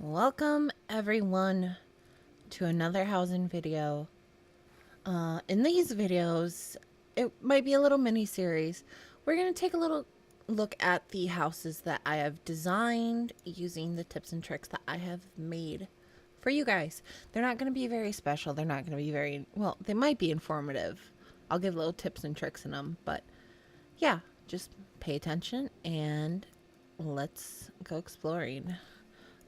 Welcome everyone to another housing video. In these videos, it might be a little mini series. We're going to take a little look at the houses that I have designed using the tips and tricks that I have made for you guys. They're not going to be very special. They're not going to be very, well, they might be informative. I'll give little tips and tricks in them, but yeah, just pay attention and let's go exploring.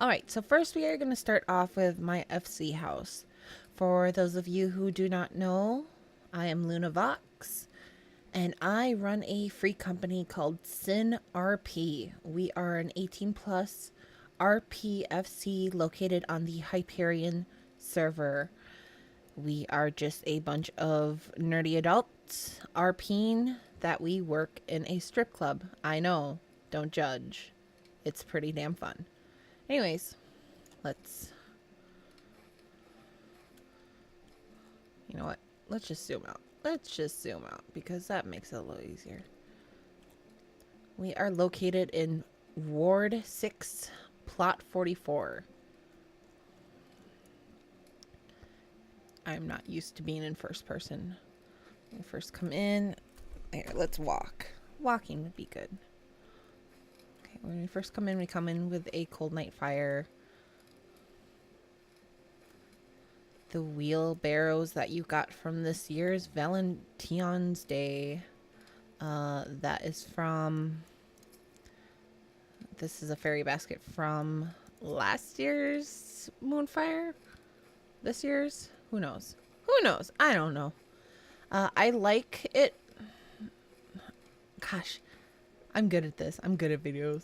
Alright, so first we are going to start off with my FC house. For those of you who do not know, I am LunaVox, and I run a free company called SinRP. We are an 18 plus RPFC located on the Hyperion server. We are just a bunch of nerdy adults RPing that we work in a strip club. I know, don't judge. It's pretty damn fun. Anyways, you know what? Let's just zoom out. Let's just zoom out because that makes it a little easier. We are located in Ward 6, Plot 44. I'm not used to being in first person. When we first come in, there, let's walk. Walking would be good. Okay, when we first come in, we come in with a cold night fire. The wheelbarrows that you got from this year's Valentine's Day. That is from... This is a fairy basket from last year's Moonfire? This year's? Who knows? Who knows? I don't know. I like it. Gosh, I'm good at this. I'm good at videos.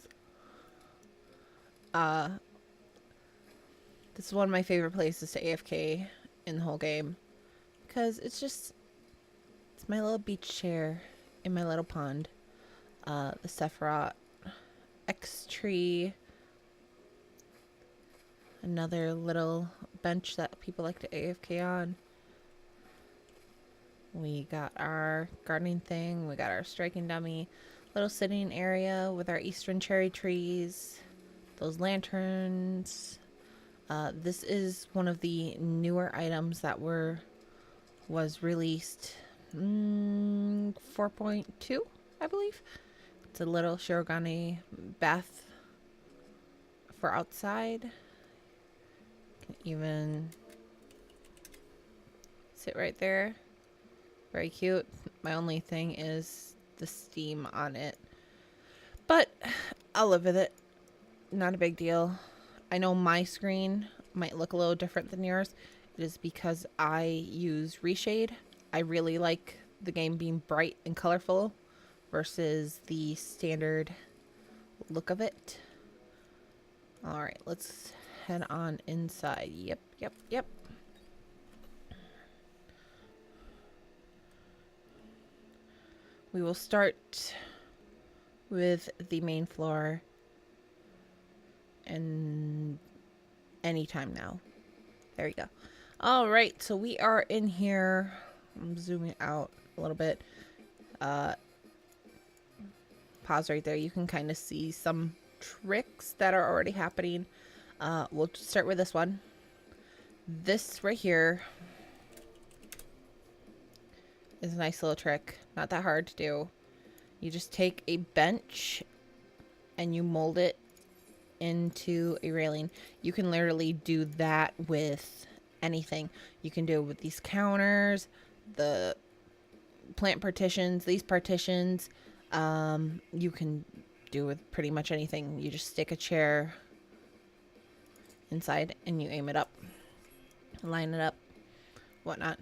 This is one of my favorite places to AFK in the whole game because it's my little beach chair in my little pond. The Sephiroth X tree, another little bench that people like to AFK on. We got our gardening thing, we got our striking dummy, little sitting area with our eastern cherry trees, those lanterns. This is one of the newer items that was released 4.2, I believe. It's a little Shirogane bath for outside. You can even sit right there. Very cute. My only thing is the steam on it, but I'll live with it. Not a big deal. I know my screen might look a little different than yours. It is because I use reshade. I really like the game being bright and colorful versus the standard look of it. Alright, let's head on inside. Yep. We will start with the main floor and anytime now. There we go. All right, so we are in here. I'm zooming out a little bit. Pause right there. You can kind of see some tricks that are already happening. We'll start with this one. This right here is a nice little trick. Not that hard to do. You just take a bench and you mold it into a railing. You can literally do that with anything. You can do it with these counters, the plant partitions, these partitions. You can do with pretty much anything. You just stick a chair inside and you aim it up, line it up, whatnot.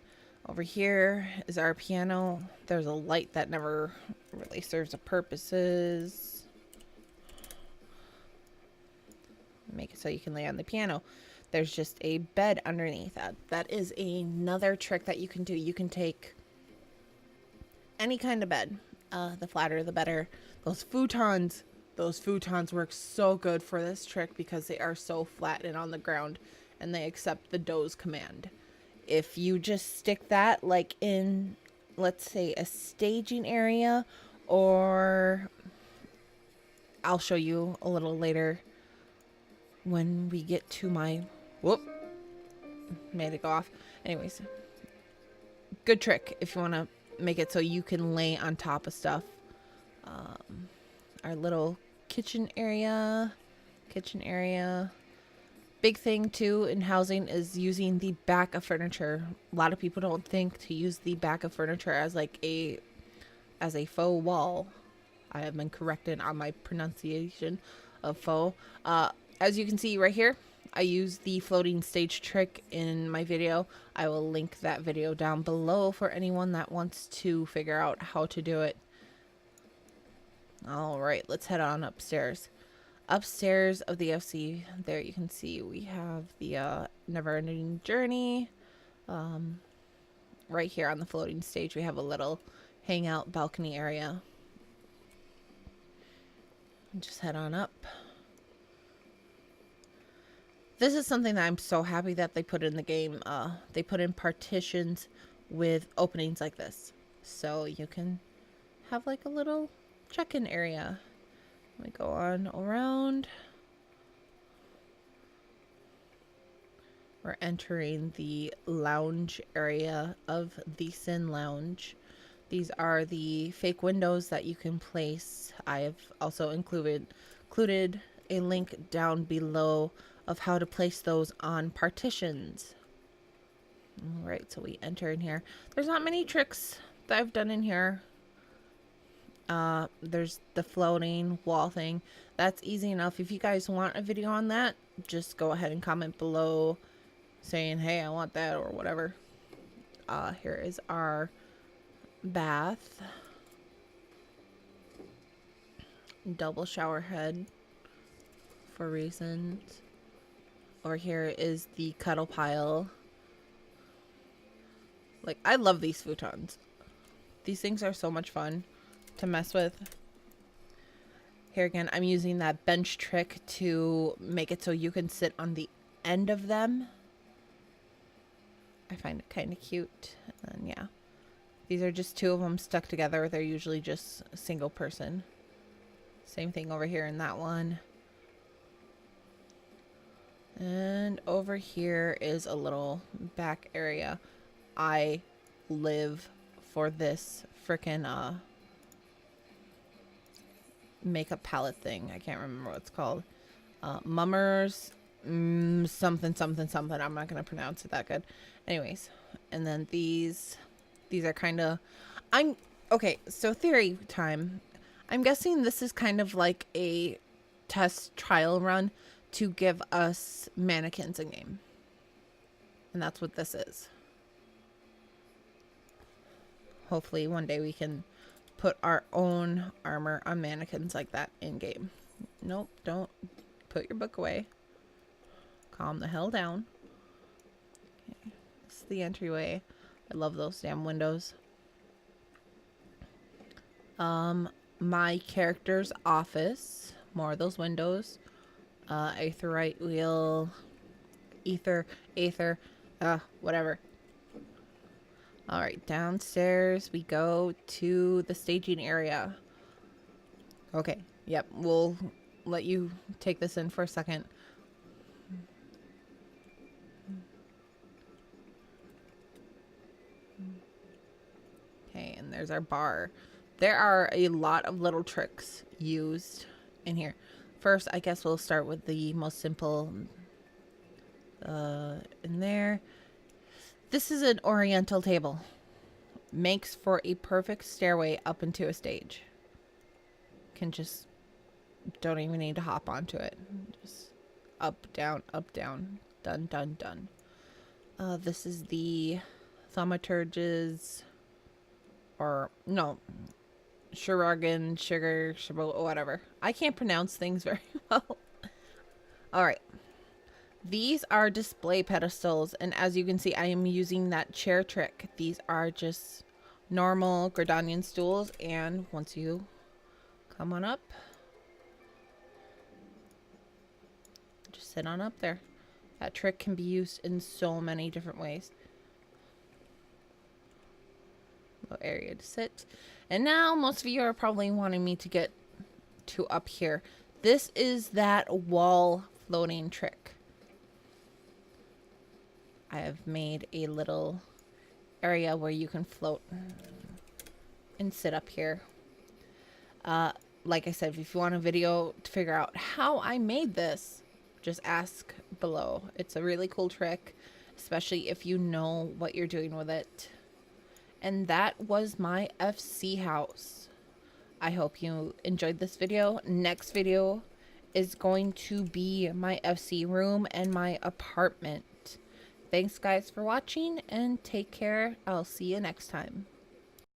Over here is our piano. There's a light that never really serves a purposes. Make it so you can lay on the piano. There's just a bed underneath that. That is another trick that you can do. You can take any kind of bed. The flatter, the better. Those futons work so good for this trick because they are so flat and on the ground and they accept the doze command. If you just stick that like in, let's say, a staging area, or I'll show you a little later when we get to my, whoop, made it go off. Anyways, good trick if you want to make it so you can lay on top of stuff. Our little kitchen area. Big thing too in housing is using the back of furniture. A lot of people don't think to use the back of furniture as like a faux wall. I have been corrected on my pronunciation of faux. As you can see right here, I use the floating stage trick in my video. I will link that video down below for anyone that wants to figure out how to do it. All right, let's head on upstairs. Upstairs of the FC, there you can see we have the never-ending journey. Right here on the floating stage, we have a little hangout balcony area. Just head on up. This is something that I'm so happy that they put in the game. They put in partitions with openings like this, so you can have like a little check-in area. We go on around. We're entering the lounge area of the Sin Lounge. These are the fake windows that you can place. I have also included a link down below of how to place those on partitions. All right, so we enter in here. There's not many tricks that I've done in here. There's the floating wall thing. That's easy enough. If you guys want a video on that, just go ahead and comment below saying, hey, I want that or whatever. Here is our bath. Double shower head for reasons. Over here is the cuddle pile. Like, I love these futons. These things are so much fun to mess with. Here again, I'm using that bench trick to make it so you can sit on the end of them. I find it kind of cute. And yeah, these are just two of them stuck together. They're usually just a single person. Same thing over here in that one. And over here is a little back area. I live for this frickin' makeup palette thing. I can't remember what it's called. Mummers something. I'm not gonna pronounce it that good. Anyways, and then these are kind of, okay, so theory time. I'm guessing this is kind of like a test trial run to give us mannequins in game, and that's what this is. Hopefully one day we can put our own armor on mannequins like that in game. Nope, don't put your book away. Calm the hell down. Okay, this is the entryway. I love those damn windows. My character's office. More of those windows. Aetherite wheel. Aether. Whatever. Alright, downstairs we go to the staging area. Okay, yep, we'll let you take this in for a second. Okay, and there's our bar. There are a lot of little tricks used in here. First, I guess we'll start with the most simple. In there. This is an oriental table. Makes for a perfect stairway up into a stage. Can just, don't even need to hop onto it. Just up, down, done, done, done. This is the thaumaturge's, or no, Shiragan, sugar, whatever. I can't pronounce things very well. Alright. These are display pedestals, and as you can see, I am using that chair trick. These are just normal Gridanian stools, and once you come on up, just sit on up there. That trick can be used in so many different ways. Little area to sit. And now most of you are probably wanting me to get to up here. This is that wall floating trick. I have made a little area where you can float and sit up here. Like I said, if you want a video to figure out how I made this, just ask below. It's a really cool trick, especially if you know what you're doing with it. And that was my FC house. I hope you enjoyed this video. Next video is going to be my FC room and my apartment. Thanks guys for watching, and take care. I'll see you next time.